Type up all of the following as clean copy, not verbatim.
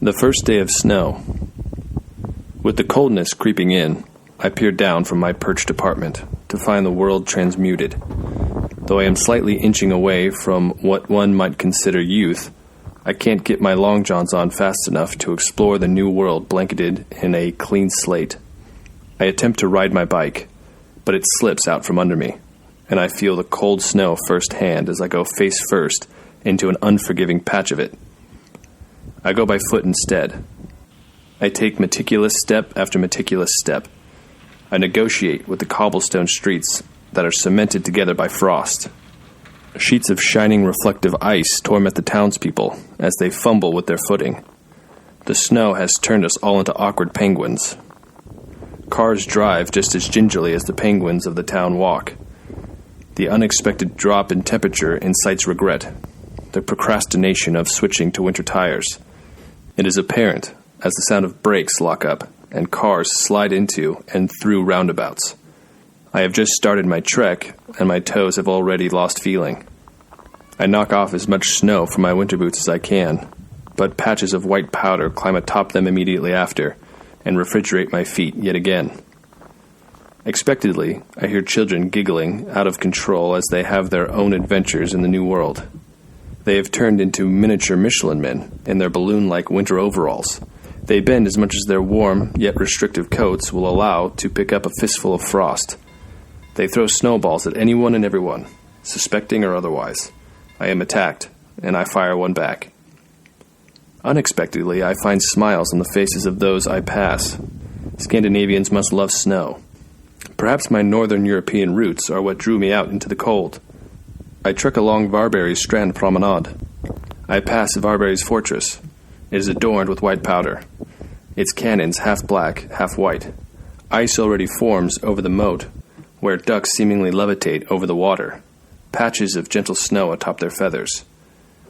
The first day of snow. With the coldness creeping in, I peered down from my perched apartment to find the world transmuted. Though I am slightly inching away from what one might consider youth, I can't get my long johns on fast enough to explore the new world blanketed in a clean slate. I attempt to ride my bike, but it slips out from under me, and I feel the cold snow firsthand as I go face first into an unforgiving patch of it. I go by foot instead. I take meticulous step after meticulous step. I negotiate with the cobblestone streets that are cemented together by frost. Sheets of shining reflective ice torment the townspeople as they fumble with their footing. The snow has turned us all into awkward penguins. Cars drive just as gingerly as the penguins of the town walk. The unexpected drop in temperature incites regret, the procrastination of switching to winter tires. It is apparent as the sound of brakes lock up and cars slide into and through roundabouts. I have just started my trek, and my toes have already lost feeling. I knock off as much snow from my winter boots as I can, but patches of white powder climb atop them immediately after and refrigerate my feet yet again. Expectedly, I hear children giggling out of control as they have their own adventures in the new world. They have turned into miniature Michelin men in their balloon-like winter overalls. They bend as much as their warm yet restrictive coats will allow to pick up a fistful of frost. They throw snowballs at anyone and everyone, suspecting or otherwise. I am attacked, and I fire one back. Unexpectedly, I find smiles on the faces of those I pass. Scandinavians must love snow. Perhaps my northern European roots are what drew me out into the cold. I trek along Varberg's Strand Promenade. I pass Varberg's fortress. It is adorned with white powder. Its cannons half black, half white. Ice already forms over the moat, where ducks seemingly levitate over the water, patches of gentle snow atop their feathers.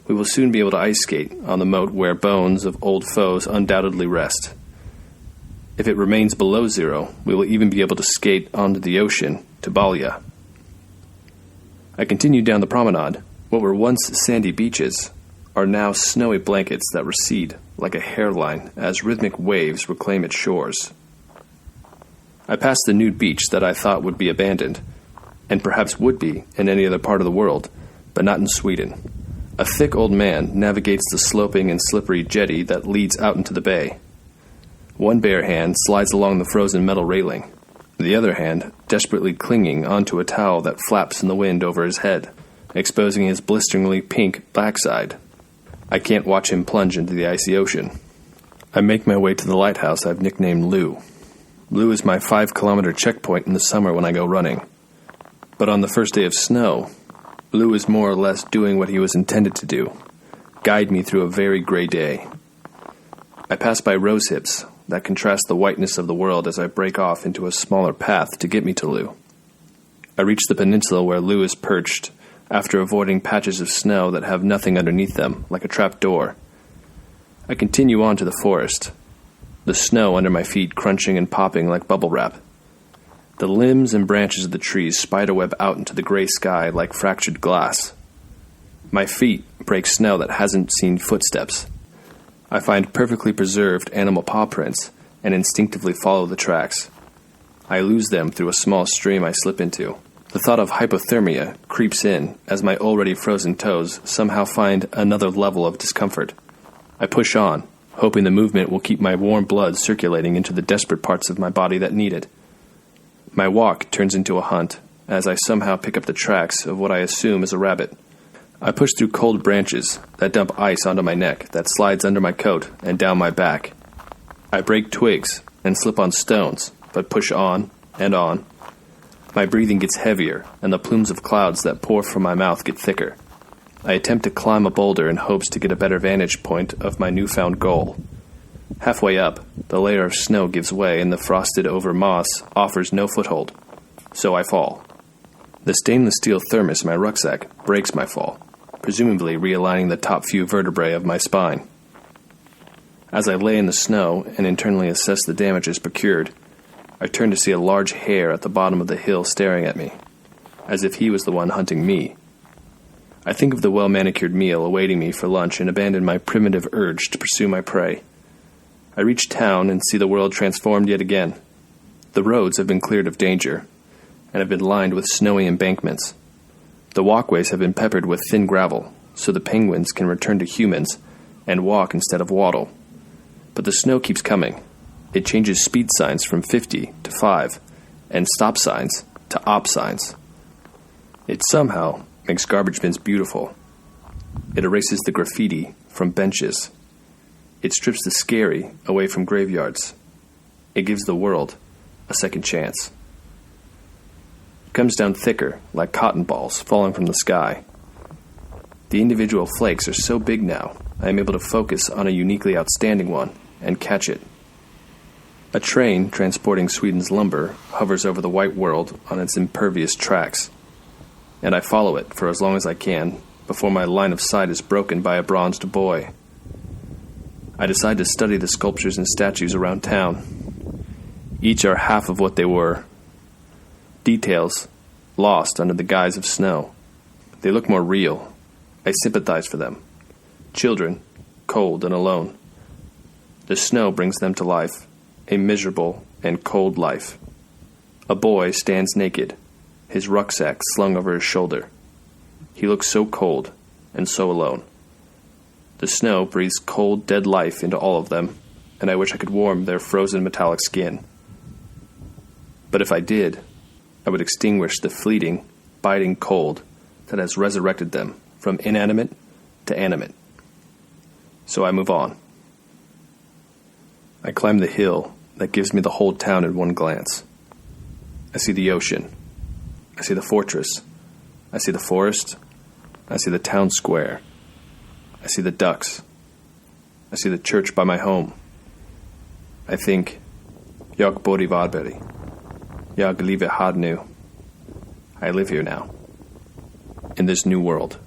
We will soon be able to ice skate on the moat where bones of old foes undoubtedly rest. If it remains below zero, we will even be able to skate onto the ocean to Balja. I continue down the promenade. What were once sandy beaches are now snowy blankets that recede like a hairline as rhythmic waves reclaim its shores. I pass the nude beach that I thought would be abandoned, and perhaps would be in any other part of the world, but not in Sweden. A thick old man navigates the sloping and slippery jetty that leads out into the bay. One bare hand slides along the frozen metal railing, the other hand desperately clinging onto a towel that flaps in the wind over his head, exposing his blisteringly pink backside. I can't watch him plunge into the icy ocean. I make my way to the lighthouse I've nicknamed Lou. Lou is my 5-kilometer checkpoint in the summer when I go running. But on the first day of snow, Lou is more or less doing what he was intended to do, guide me through a very gray day. I pass by rose hips that contrast the whiteness of the world as I break off into a smaller path to get me to Lou. I reach the peninsula where Lou is perched, after avoiding patches of snow that have nothing underneath them, like a trap door. I continue on to the forest, the snow under my feet crunching and popping like bubble wrap. The limbs and branches of the trees spiderweb out into the gray sky like fractured glass. My feet break snow that hasn't seen footsteps. I find perfectly preserved animal paw prints and instinctively follow the tracks. I lose them through a small stream I slip into. The thought of hypothermia creeps in as my already frozen toes somehow find another level of discomfort. I push on, hoping the movement will keep my warm blood circulating into the desperate parts of my body that need it. My walk turns into a hunt as I somehow pick up the tracks of what I assume is a rabbit. I push through cold branches that dump ice onto my neck that slides under my coat and down my back. I break twigs and slip on stones, but push on and on. My breathing gets heavier, and the plumes of clouds that pour from my mouth get thicker. I attempt to climb a boulder in hopes to get a better vantage point of my newfound goal. Halfway up, the layer of snow gives way and the frosted-over moss offers no foothold, so I fall. The stainless steel thermos in my rucksack breaks my fall, presumably realigning the top few vertebrae of my spine. As I lay in the snow and internally assess the damages procured, I turn to see a large hare at the bottom of the hill staring at me, as if he was the one hunting me. I think of the well-manicured meal awaiting me for lunch and abandon my primitive urge to pursue my prey. I reach town and see the world transformed yet again. The roads have been cleared of danger, and have been lined with snowy embankments. The walkways have been peppered with thin gravel, so the penguins can return to humans and walk instead of waddle. But the snow keeps coming. It changes speed signs from 50 to 5, and stop signs to op signs. It somehow makes garbage bins beautiful. It erases the graffiti from benches. It strips the scary away from graveyards. It gives the world a second chance. It comes down thicker, like cotton balls falling from the sky. The individual flakes are so big now, I am able to focus on a uniquely outstanding one and catch it. A train transporting Sweden's lumber hovers over the white world on its impervious tracks, and I follow it for as long as I can before my line of sight is broken by a bronzed boy. I decide to study the sculptures and statues around town. Each are half of what they were. Details lost under the guise of snow. They look more real. I sympathize for them. Children, cold and alone. The snow brings them to life, a miserable and cold life. A boy stands naked, his rucksack slung over his shoulder. He looks so cold and so alone. The snow breathes cold, dead life into all of them, and I wish I could warm their frozen metallic skin. But if I did, I would extinguish the fleeting, biting cold that has resurrected them from inanimate to animate. So I move on. I climb the hill that gives me the whole town in one glance. I see the ocean. I see the fortress. I see the forest. I see the town square. I see the ducks. I see the church by my home. I think, Jag bor I Varberg. Jag lever här nu. I live here now. In this new world.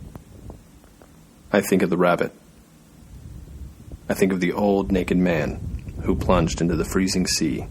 I think of the rabbit. I think of the old naked man who plunged into the freezing sea